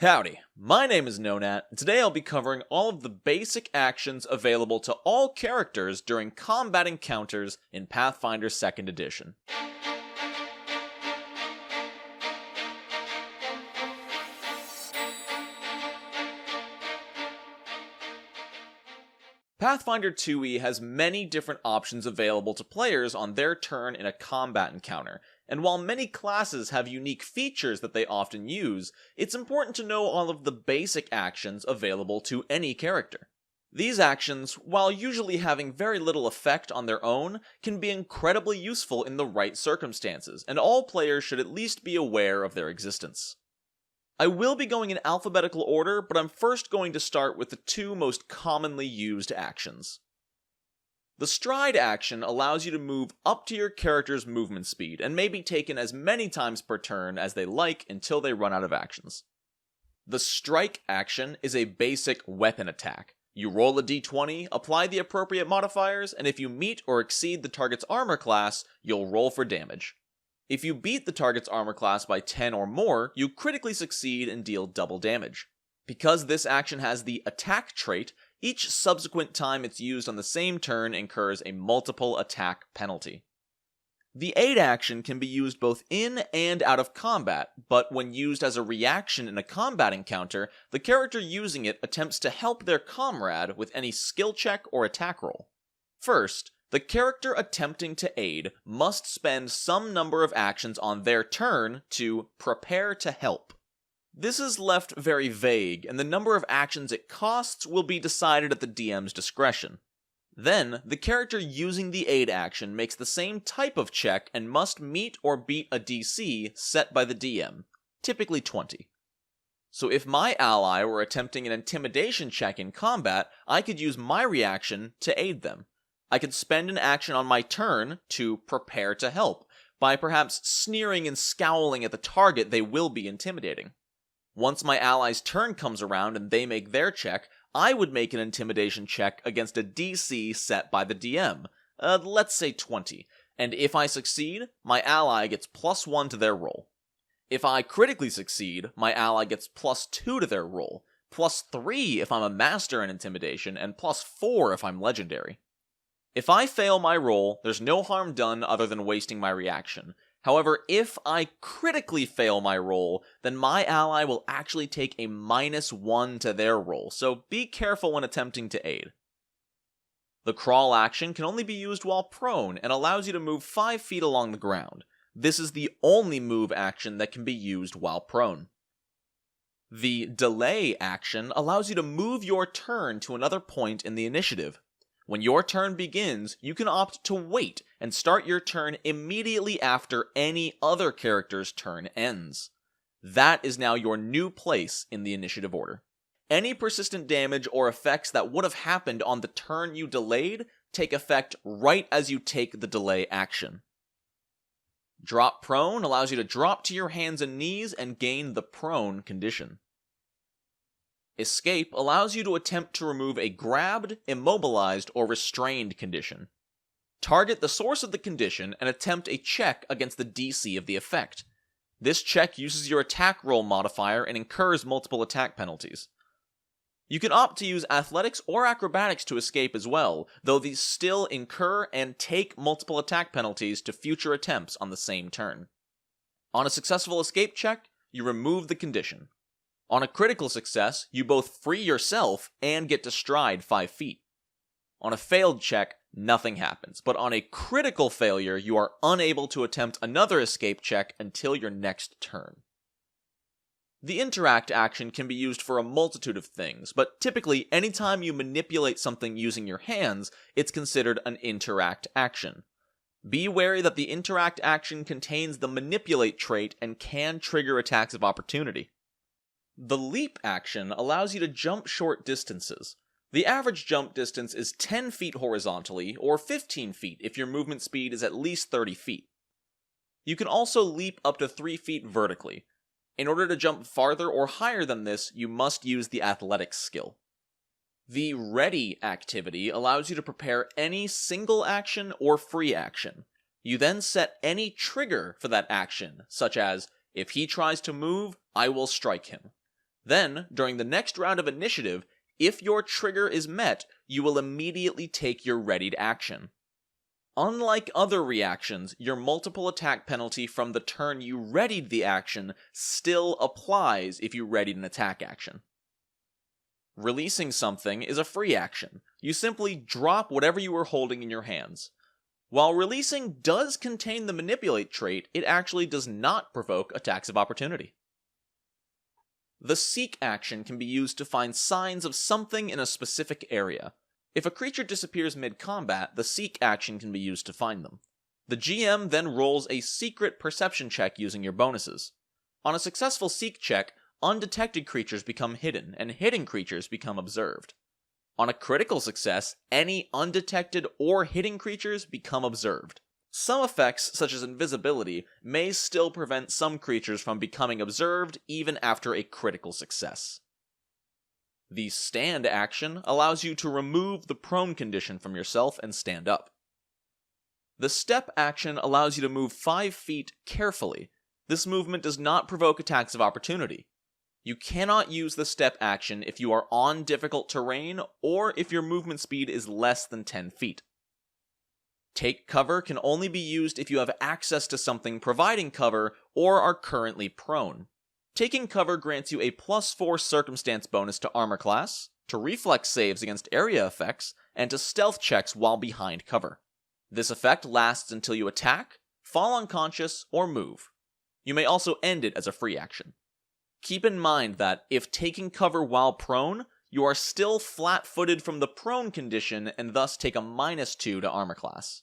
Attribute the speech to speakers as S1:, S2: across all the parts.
S1: Howdy, my name is Nonat, and today I'll be covering all of the basic actions available to all characters during combat encounters in Pathfinder 2nd Edition. Pathfinder 2e has many different options available to players on their turn in a combat encounter, and while many classes have unique features that they often use, it's important to know all of the basic actions available to any character. These actions, while usually having very little effect on their own, can be incredibly useful in the right circumstances, and all players should at least be aware of their existence. I will be going in alphabetical order, but I'm first going to start with the two most commonly used actions. The stride action allows you to move up to your character's movement speed, and may be taken as many times per turn as they like until they run out of actions. The strike action is a basic weapon attack. You roll a d20, apply the appropriate modifiers, and if you meet or exceed the target's armor class, you'll roll for damage. If you beat the target's armor class by 10 or more, you critically succeed and deal double damage. Because this action has the attack trait, each subsequent time it's used on the same turn incurs a multiple attack penalty. The aid action can be used both in and out of combat, but when used as a reaction in a combat encounter, the character using it attempts to help their comrade with any skill check or attack roll. First, the character attempting to aid must spend some number of actions on their turn to prepare to help. This is left very vague, and the number of actions it costs will be decided at the DM's discretion. Then, the character using the aid action makes the same type of check and must meet or beat a DC set by the DM, typically 20. So if my ally were attempting an intimidation check in combat, I could use my reaction to aid them. I could spend an action on my turn to prepare to help, by perhaps sneering and scowling at the target they will be intimidating. Once my ally's turn comes around and they make their check, I would make an intimidation check against a DC set by the DM, let's say 20, and if I succeed, my ally gets +1 to their roll. If I critically succeed, my ally gets +2 to their roll, +3 if I'm a master in intimidation, and +4 if I'm legendary. If I fail my roll, there's no harm done other than wasting my reaction. However, if I critically fail my roll, then my ally will actually take a -1 to their roll, so be careful when attempting to aid. The crawl action can only be used while prone, and allows you to move 5 feet along the ground. This is the only move action that can be used while prone. The delay action allows you to move your turn to another point in the initiative. When your turn begins, you can opt to wait and start your turn immediately after any other character's turn ends. That is now your new place in the initiative order. Any persistent damage or effects that would have happened on the turn you delayed take effect right as you take the delay action. Drop prone allows you to drop to your hands and knees and gain the prone condition. Escape allows you to attempt to remove a grabbed, immobilized, or restrained condition. Target the source of the condition and attempt a check against the DC of the effect. This check uses your attack roll modifier and incurs multiple attack penalties. You can opt to use athletics or acrobatics to escape as well, though these still incur and take multiple attack penalties to future attempts on the same turn. On a successful escape check, you remove the condition. On a critical success, you both free yourself and get to stride 5 feet. On a failed check, nothing happens, but on a critical failure, you are unable to attempt another escape check until your next turn. The interact action can be used for a multitude of things, but typically anytime you manipulate something using your hands, it's considered an interact action. Be wary that the interact action contains the manipulate trait and can trigger attacks of opportunity. The leap action allows you to jump short distances. The average jump distance is 10 feet horizontally, or 15 feet if your movement speed is at least 30 feet. You can also leap up to 3 feet vertically. In order to jump farther or higher than this, you must use the athletics skill. The ready activity allows you to prepare any single action or free action. You then set any trigger for that action, such as, if he tries to move, I will strike him. Then, during the next round of initiative, if your trigger is met, you will immediately take your readied action. Unlike other reactions, your multiple attack penalty from the turn you readied the action still applies if you readied an attack action. Releasing something is a free action. You simply drop whatever you were holding in your hands. While releasing does contain the manipulate trait, it actually does not provoke attacks of opportunity. The seek action can be used to find signs of something in a specific area. If a creature disappears mid-combat, the seek action can be used to find them. The GM then rolls a secret perception check using your bonuses. On a successful seek check, undetected creatures become hidden, and hidden creatures become observed. On a critical success, any undetected or hidden creatures become observed. Some effects, such as invisibility, may still prevent some creatures from becoming observed even after a critical success. The stand action allows you to remove the prone condition from yourself and stand up. The step action allows you to move 5 feet carefully. This movement does not provoke attacks of opportunity. You cannot use the step action if you are on difficult terrain or if your movement speed is less than 10 feet. Take cover can only be used if you have access to something providing cover or are currently prone. Taking cover grants you a +4 circumstance bonus to armor class, to reflex saves against area effects, and to stealth checks while behind cover. This effect lasts until you attack, fall unconscious, or move. You may also end it as a free action. Keep in mind that if taking cover while prone, you are still flat-footed from the prone condition and thus take a -2 to armor class.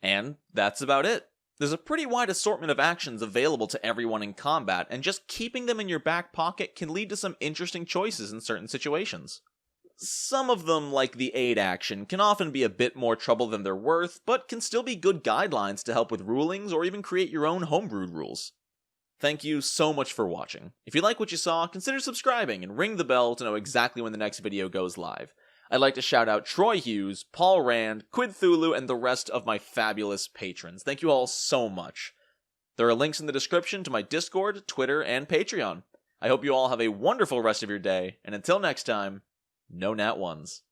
S1: And that's about it. There's a pretty wide assortment of actions available to everyone in combat, and just keeping them in your back pocket can lead to some interesting choices in certain situations. Some of them, like the aid action, can often be a bit more trouble than they're worth, but can still be good guidelines to help with rulings or even create your own homebrewed rules. Thank you so much for watching. If you like what you saw, consider subscribing and ring the bell to know exactly when the next video goes live. I'd like to shout out Troy Hughes, Paul Rand, Quid Thulu, and the rest of my fabulous patrons. Thank you all so much. There are links in the description to my Discord, Twitter, and Patreon. I hope you all have a wonderful rest of your day, and until next time, no nat ones.